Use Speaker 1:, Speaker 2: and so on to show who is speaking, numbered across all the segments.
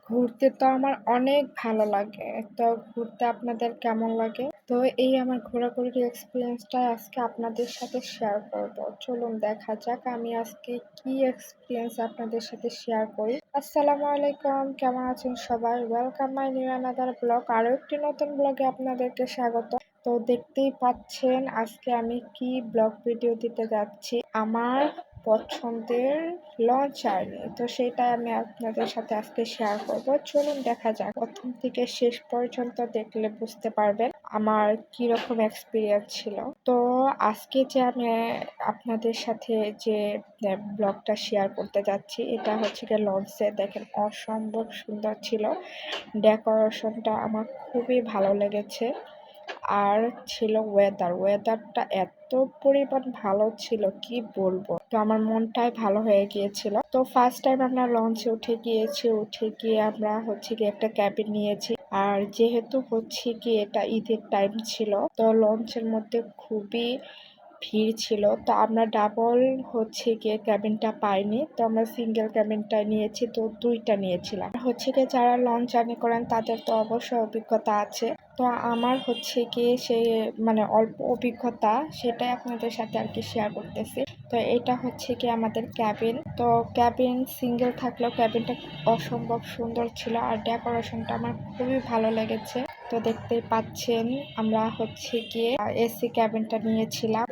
Speaker 1: ঘুরতে তো আমার অনেক ভালো লাগে। তো ঘুরতে আপনাদের কেমন লাগে? তো এই আমার ঘোরাঘুরির এক্সপেরিয়েন্সটা আজকে আপনাদের সাথে শেয়ার করব। চলুন দেখা যাক আমি আজকে কি এক্সপেরিয়েন্স আপনাদের সাথে শেয়ার করি। আসসালামু আলাইকুম, কেমন আছেন সবাই? Welcome my new another blog. আরো একটি নতুন ব্লগে আপনাদেরকে স্বাগত। তো দেখতেই পাচ্ছেন আজকে আমি কি ব্লগ ভিডিও দিতে যাচ্ছি। আমার পছন্দের লঞ্চ জার্নি, তো সেটাই আমি আপনাদের সাথে আজকে শেয়ার করব। চলুন দেখা যাক, প্রথম থেকে শেষ পর্যন্ত দেখলে বুঝতে পারবেন আমার কিরকম এক্সপিরিয়েন্স ছিল। তো আজকে যে আমি আপনাদের সাথে যে ব্লগটা শেয়ার করতে যাচ্ছি, এটা হচ্ছে গিয়ে লঞ্চে। দেখেন অসম্ভব সুন্দর ছিল, ডেকোরেশনটা আমার খুবই ভালো লেগেছে। আর ছিল ওয়েদারটা এত পরিমাণ ভালো ছিল কি বলবো। তো আমার মনটাই ভালো হয়ে গিয়েছিল। তো ফার্স্ট টাইম আমরা লঞ্চে উঠে গিয়ে আমরা হচ্ছে গিয়ে একটা ক্যাবিন নিয়েছি। আর যেহেতু হচ্ছে কি এটা ঈদের টাইম ছিল, তো লঞ্চের মধ্যে খুবই ভিড় ছিল। তো আমরা ডাবল হচ্ছে গিয়ে ক্যাবিনটা পাইনি, তো আমরা সিঙ্গেল ক্যাবিনটা নিয়েছি। তো দুইটা নিয়েছিলাম। হচ্ছে গিয়ে যারা লঞ্চ জার্নি করেন তাদের তো অবশ্যই অভিজ্ঞতা আছে। তো আমার হচ্ছে গিয়ে সেই অল্প অভিজ্ঞতা, সেটাই আপনাদের সাথে আর কি শেয়ার করতেছি। তো এটা হচ্ছে কি আমাদের ক্যাবিন। তো ক্যাবিন সিঙ্গেল থাকলেও ক্যাবিনটা অসম্ভব সুন্দর ছিল, আর ডেকোরেশনটা আমার খুবই ভালো লেগেছে। তো দেখতেই পাচ্ছেন আমরা হচ্ছে গিয়ে এসি ক্যাবিনটা নিয়েছিলাম।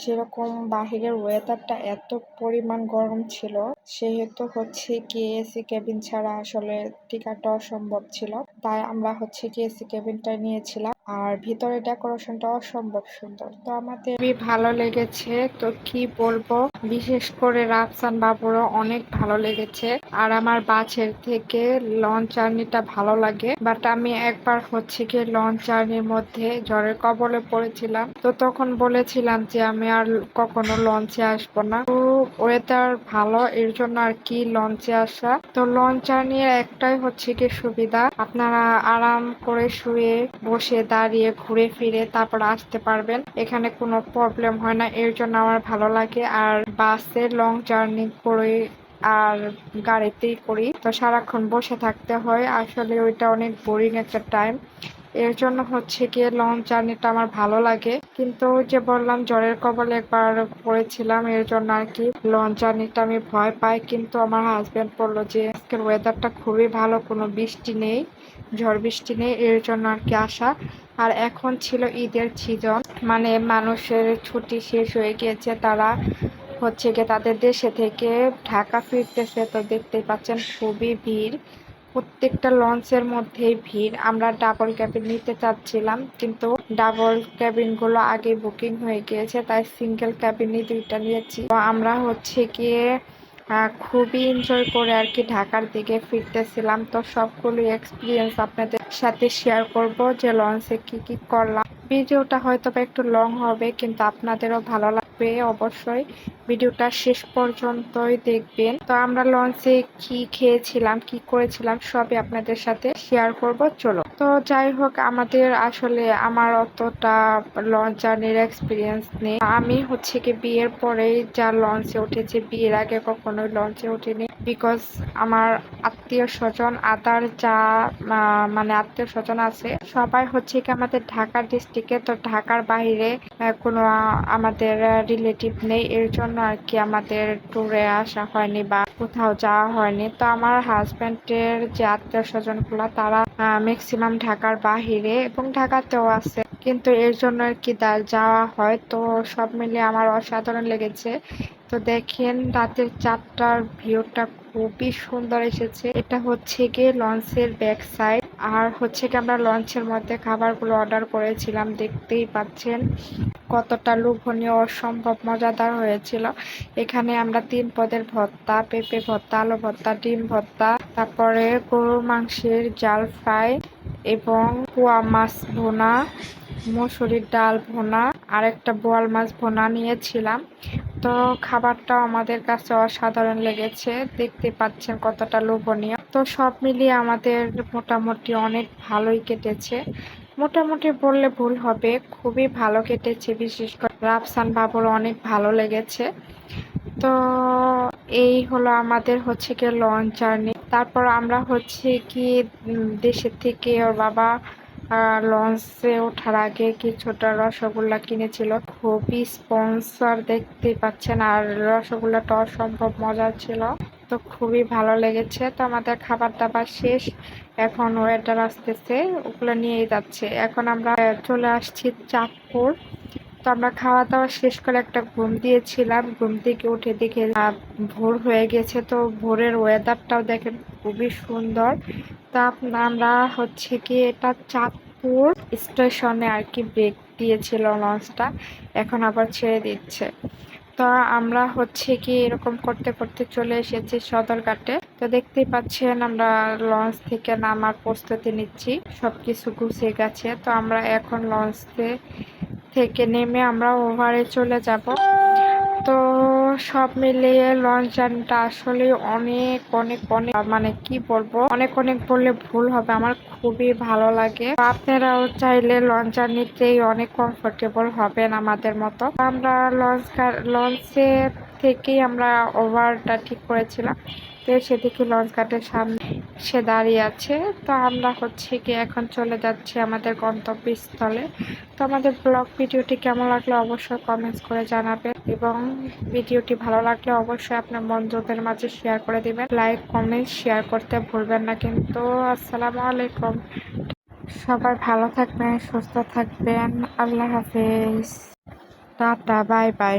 Speaker 1: যেরকম বাহিরের ওয়েদারটা এত পরিমাণ গরম ছিল, সেহেতু হচ্ছে গিয়ে এসি ক্যাবিন ছাড়া আসলে টিকাটা অসম্ভব ছিল। তাই আমরা হচ্ছে গিয়ে এসি ক্যাবিনটা নিয়েছিলাম। আর ভিতরে ডেকোরেশনটা অসম্ভব সুন্দর, তো আমাদের খুবই ভালো লেগেছে। তো কি বলবো, বিশেষ করে রাফসান বাবুরও অনেক ভালো লেগেছে। আর আমার বাসের থেকে লঞ্চ জার্নিটা ভালো লাগে, বাট আমি একবার হচ্ছে গিয়ে লঞ্চ জার্নির মধ্যে ঝড়ের কবলে পড়েছিলাম। তো তখন বলেছিলাম যে আমি আর কখনো লঞ্চে আসবো না। তো ওয়েদার ভালো, এর জন্য আর কি লঞ্চে আসা। তো লঞ্চ জার্নির একটাই হচ্ছে কি সুবিধা, আপনারা আরাম করে শুয়ে বসে দাঁড়িয়ে ঘুরে ফিরে তারপর আসতে পারবেন, এখানে কোনো প্রবলেম হয় না। এর জন্য আমার ভালো লাগে। আর বাসে লং জার্নি করে আর গাড়িতেই করি, তো সারাক্ষণ বসে থাকতে হয়, আসলে ওইটা অনেক বোরিং একটা টাইম। এর জন্য হচ্ছে গিয়ে লঞ্চ জার্নিটা আমার ভালো লাগে। কিন্তু ওই যে বললাম ঝড়ের কবলে একবার পড়েছিলাম, এর জন্য আর কি লঞ্চ জার্নিটা আমি ভয় পাই। কিন্তু আমার হাজবেন্ড বললো যে আজকের ওয়েদারটা খুবই ভালো, কোনো বৃষ্টি নেই, ঝড় বৃষ্টি নেই, এর জন্য আর কি আসা। আর এখন ছিল ঈদের সিজন, মানুষের ছুটি শেষ হয়ে গিয়েছে, তারা হচ্ছে গিয়ে তাদের দেশে থেকে ঢাকা ফিরতেছে। তো দেখতেই পাচ্ছেন খুবই ভিড়, প্রত্যেকটা লঞ্চের মধ্যেই ভিড়। আমরা ডাবল ক্যাবিন নিতে চাচ্ছিলাম, কিন্তু ডাবল ক্যাবিন গুলো আগে বুকিং হয়ে গিয়েছে, তাই সিঙ্গেল ক্যাবিনই দুইটা নিয়েছি। তো আমরা হচ্ছে গিয়ে খুবই এনজয় করে আর কি ঢাকার দিকে ফিরতেছিলাম। তো সবগুলো এক্সপিরিয়েন্স আপনাদের সাথে শেয়ার করব যে লঞ্চে কি কি করলাম। ভিডিওটা হয়তো একটু লং হবে, কিন্তু আপনাদেরও ভালো লাগবে অবশ্যই। ভিডিওটা শেষ পর্যন্তই দেখবেন। তো আমরা লঞ্চে কি খেয়েছিলাম, কি করেছিলাম, সবই আপনাদের সাথে শেয়ার করব। চলো, তো যাই হোক, আমার অতটা লঞ্চ জার্নির এক্সপিরিয়েন্স নেই। আমি হচ্ছে কি বিয়ের পরেই যা লঞ্চে উঠেছি, বিয়ের আগে কখনোই লঞ্চে উঠিনি। বিকজ আমার আত্মীয় স্বজন আদার যা আত্মীয় স্বজন আছে, সবাই হচ্ছে কি আমাদের ঢাকার ডিস্ট্রিক্টে। তো ঢাকার বাইরে কোনো আমাদের রিলেটিভ নেই, এর জন্য আর কি আমাদের ট্যুরে আসা হয়নি বা কোথাও যাওয়া হয়নি। তো আমার হাজবেন্ডের যে আত্মীয় স্বজন গুলা, তারা ম্যাক্সিমাম ঢাকার বাহিরে এবং ঢাকাতেও আছে, কিন্তু এর জন্য আর কি যাওয়া হয়। তো সব মিলিয়ে আমার অসাধারণ লেগেছে। তো দেখেন রাতের 4টার ভিউটা খুবই সুন্দর এসেছে। এটা হচ্ছে গিয়ে লঞ্চের ব্যাক সাইড। আর হচ্ছে কি আমরা লঞ্চের মধ্যে খাবারগুলো অর্ডার করেছিলাম, দেখতেই পাচ্ছেন কতটা লোভনীয়, অসম্ভব মজাদার হয়েছিল। এখানে আমরা 3 পদের ভর্তা, পেঁপে ভর্তা, আলু ভর্তা, ডিম ভর্তা, তারপরে গরুর মাংসের জাল ফ্রাই এবং পোয়া মাছ ভুনা, মসুরির ডাল ভুনা আর একটা বোয়াল মাছ ভুনা নিয়েছিলাম। তো খাবারটাও আমাদের কাছে অসাধারণ লেগেছে, দেখতে পাচ্ছেন কতটা লোভনীয়। তো সব মিলিয়ে আমাদের মোটামুটি অনেক ভালোই কেটেছে। মোটামুটি বললে ভুল হবে, খুবই ভালো কেটেছে। বিশেষ করে রাফসান বাবুর অনেক ভালো লেগেছে। তো এই হলো আমাদের হচ্ছে গিয়ে লঞ্চ জার্নি। তারপর আমরা হচ্ছে কি দেশের থেকে ওর বাবা লঞ্চে ওঠার আগে কিছুটা রসগোল্লা কিনেছিল। খুবই স্পন্সর দেখতেই পাচ্ছেন, আর রসগোল্লাটা অসম্ভব মজার ছিল। তো খুবই ভালো লেগেছে। তো আমাদের খাবার দাবার শেষ, এখন ওয়েটার আসতেছে, ওগুলো নিয়েই যাচ্ছে। এখন আমরা চলে আসছি চাঁদপুর। তো আমরা খাওয়া দাওয়া শেষ করে একটা ঘুম দিয়েছিলাম, ঘুম থেকে উঠে দেখে ভোর হয়ে গেছে। তো ভোরের ওয়েদারটাও দেখেন খুবই সুন্দর। তা আমরা হচ্ছে কি এটা চাঁদপুর স্টেশনে আর কি ব্রেক দিয়েছিল লঞ্চটা, এখন আবার ছেড়ে দিচ্ছে। তো আমরা হচ্ছে কি এরকম করতে করতে চলে এসেছি সদরঘাটে। তো দেখতেই পাচ্ছেন আমরা লঞ্চ থেকে নামার প্রস্তুতি নিচ্ছি, সবকিছু গুছিয়ে গেছে। তো আমরা এখন লঞ্চ থেকে নেমে আমরা ওভারে চলে যাব। তো সব মিলিয়ে লঞ্চ জার্নিটা আসলে অনেক অনেক অনেক মানে কি বলবো, অনেক অনেক বললে ভুল হবে, আমার খুবই ভালো লাগে। আপনারাও চাইলে লঞ্চ জার্নিতেই অনেক কমফোর্টেবল হবেন আমাদের মতো। আমরা লঞ্চে থেকেই আমরা ওভারটা ঠিক করেছিলাম। তো সেদিকে লঞ্চ ঘাটের সামনে সে দাঁড়িয়ে আছে। তো আমরা হচ্ছে কি এখন চলে যাচ্ছি আমাদের গন্তব্যস্থলে। তো আমাদের ব্লগ ভিডিওটি কেমন লাগলো অবশ্যই কমেন্টস করে জানাবেন, এবং ভিডিওটি ভালো লাগলে অবশ্যই আপনার বন্ধুদের মাঝে শেয়ার করে দিবেন। লাইক কমেন্ট শেয়ার করতে ভুলবেন না কিন্তু। আসসালামু আলাইকুম। সবাই ভালো থাকবেন, সুস্থ থাকবেন। আল্লাহ হাফেজ, টাটা, বাই বাই।